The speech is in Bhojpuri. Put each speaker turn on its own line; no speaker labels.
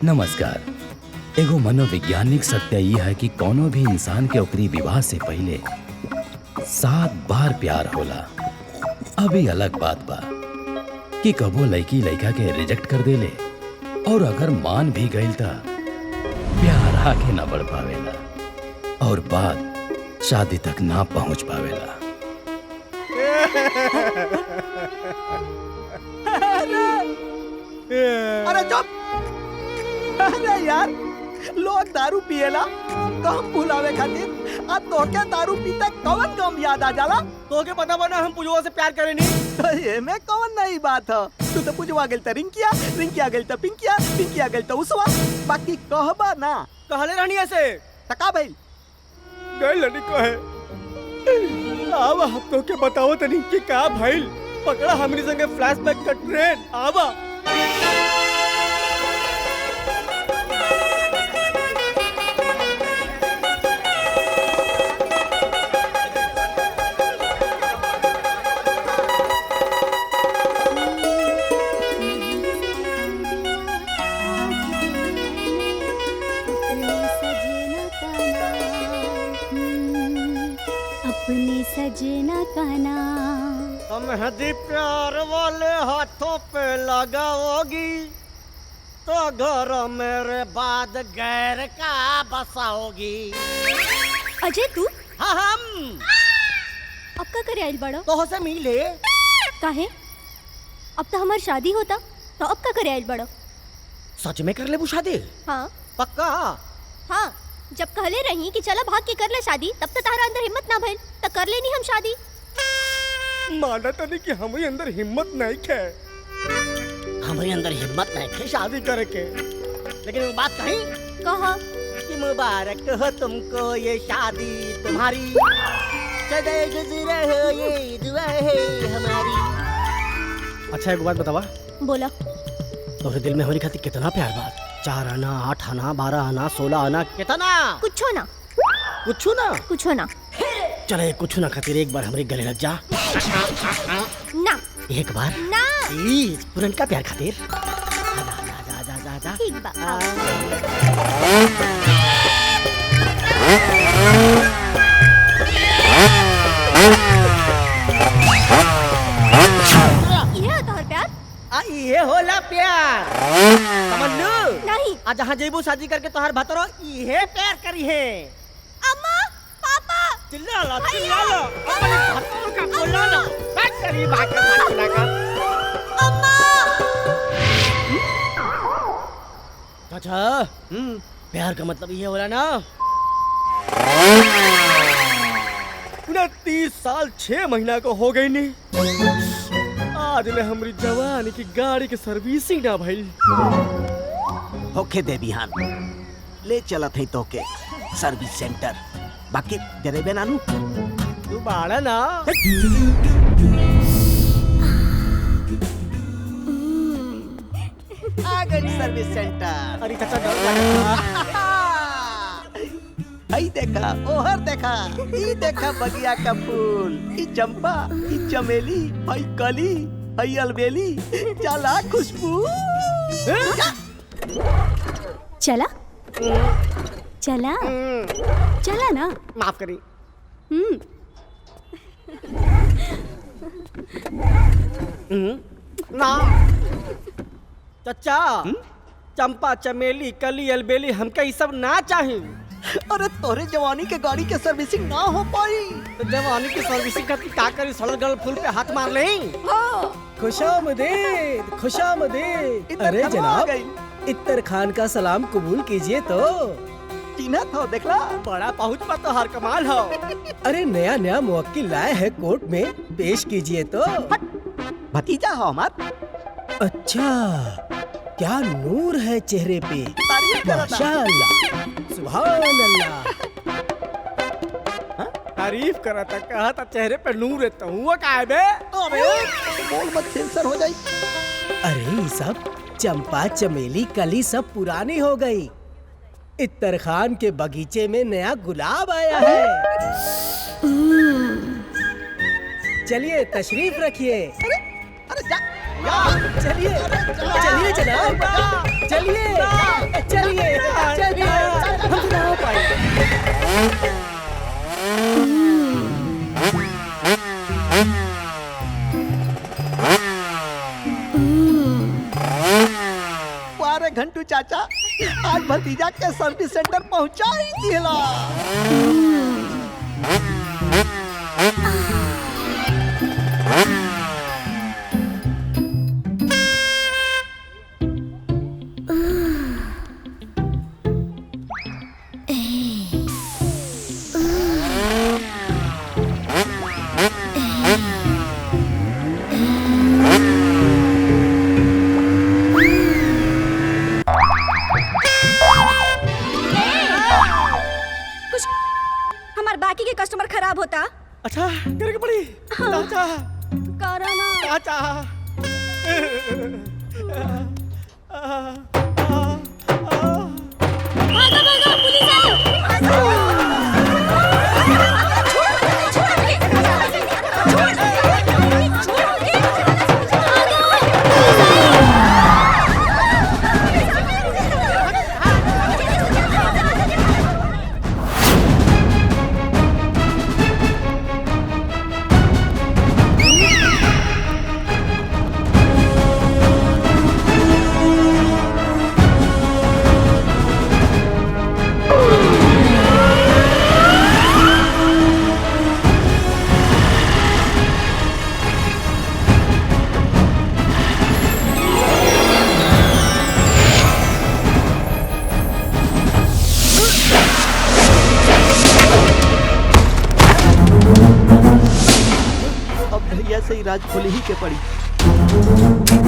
नमस्कार। एगो मनोवैज्ञानिक सत्य यह है कि कोनो भी इंसान के ओकरी विवाह से पहले 7 बार प्यार होला। अभी अलग बात बा कि कबो लड़की लड़का के रिजेक्ट कर देले और अगर मान भी गईल त प्यार आगे ना बढ़ पावेला और बात शादी तक ना पहुंच पावेला।
अरे चुप! अरे यार, लोग दारू पिएला गम भुलावे खातिर आ तोके दारू पीते कौन गम याद आ जाला?
तोके पता बना हम पुजवा से प्यार करेनी।
तो ये में कौन नई बात है? तू तो पुजवा गेल त रिंकिया, रिंकिया गेल त पिंकिया, पिंकिया गेल त उसवा, बाकी कहबा ना।
कहले रहनी ऐसे
तका भइल
गई लड़ी को है। आवा हम तोके बताओ तनी कि का भइल। पकड़ा हमनी संगे फ्लैशबैक का ट्रेन। आवा
अपने सजना का नाम
हम हदी प्यार वाले हाथों पे लगाओगी तो घर मेरे बाद गैर का बसाओगी।
अजय तू
हाँ हम
अब का करे आइल बड़ो?
तो से मिले
काहे? अब तो हमार शादी होता तो अब का करे आइल बड़ो?
सच में कर ले वो शादी?
हाँ
पक्का?
हाँ, जब कहले रही कि चला भाग के कर ले शादी तब तो तारा अंदर हिम्मत ना भइल तो कर लेनी हम शादी।
माना तनी कि हमारे अंदर हिम्मत नहीं है। हमारे अंदर हिम्मत नहीं है शादी करे के। लेकिन वो बात कही
कहा
कि मुबारक हो तुमको ये शादी तुम्हारी, सदा गुजरे हो ये दुआ है हमारी। अच्छा एक बात बतावा,
बोला
तोरे दिल में हमारी खातिर कितना प्यार बात? 4 आना, 8 आना, 12 आना, 16 आना, कितना?
कुछो ना
कुछ ना
कुछो ना
चले कुछ ना खातिर एक बार हमारे गले लग जा।
ना
एक बार
ना
प्लीज, पुरनका प्यार खातिर। जा जा जा जा जा।
ठीक बा आओ। ये तोहर प्यार
ये होला प्यार समझ लू।
नहीं।
आज जहाँ जेबू शादी करके तोहार भतरो ये प्यार करी है।
अम्मा पापा
चिल्ला लो चिल्ला लो, अपने भतरो का बोला लो, बात करी बात का।
अम्मा
अच्छा प्यार का मतलब ये होला ना। 29 साल 6 महीना को हो गई नहीं, आज ले हमारी जवानी की गाड़ी की सर्विसिंग ना भाई।
होके दे बिहान ले चला थे तो के सर्विस सेंटर, बाकी तेरे बे नानू
तू बाड़ा ना।
आ गई सर्विस सेंटर।
अरे चाचा डर लगता।
आई देखा, ओहर देखा, ई देखा बगिया का फूल, ई चंपा, ई चमेली, आई कली, आई अलबेली, चला खुशबू।
चला चला चला ना।
माफ करी। ना चाचा, चंपा चमेली कली अलबेली हमके ये सब ना चाहिए।
अरे तोरे जवानी के गाड़ी के सर्विसिंग ना हो पाई
तो जवानी की सर्विसिंग का क्या करी? सड़ल गल फूल पे हाथ मार ले।
खुशामदीद खुशामदीद।
इत्तर
अरे
खान आ
जनाब,
गई।
इत्तर खान का सलाम कबूल कीजिए तो।
चिन्हा था देखला।
बड़ा पहुंच पर तो हर कमाल हो।
अरे नया नया मुवक्किल लाए हैं कोर्ट में, पेश कीजिए तो।
भतीजा हो हमार।
अच्छा, क्या नूर है चेहरे पे,
तारीफ करता।
माशाअल्लाह, सुभान अल्लाह।
तारीफ करा था, कहा था चेहरे पे नूर है तो हुआ का है बे?
अबे बोल मत, सेंसर हो जाई।
अरे ये सब चंपा चमेली कली सब पुरानी हो गई। इत्तर खान के बगीचे में नया गुलाब आया है। चलिए तशरीफ रखिए।
अरे जा
चलिए चलिए जनाब, चलिए।
वारे घंटू चाचा, आज भतीजा के सर्विस सेंटर पहुंचा ही दिला।
कुछ हमार बाकी के कस्टमर खराब होता।
अच्छा करके पड़ी चाचा
कराना
चाचा।
भागा भागा पुलिस
अब भैया से ही राज खोले ही के पड़ी।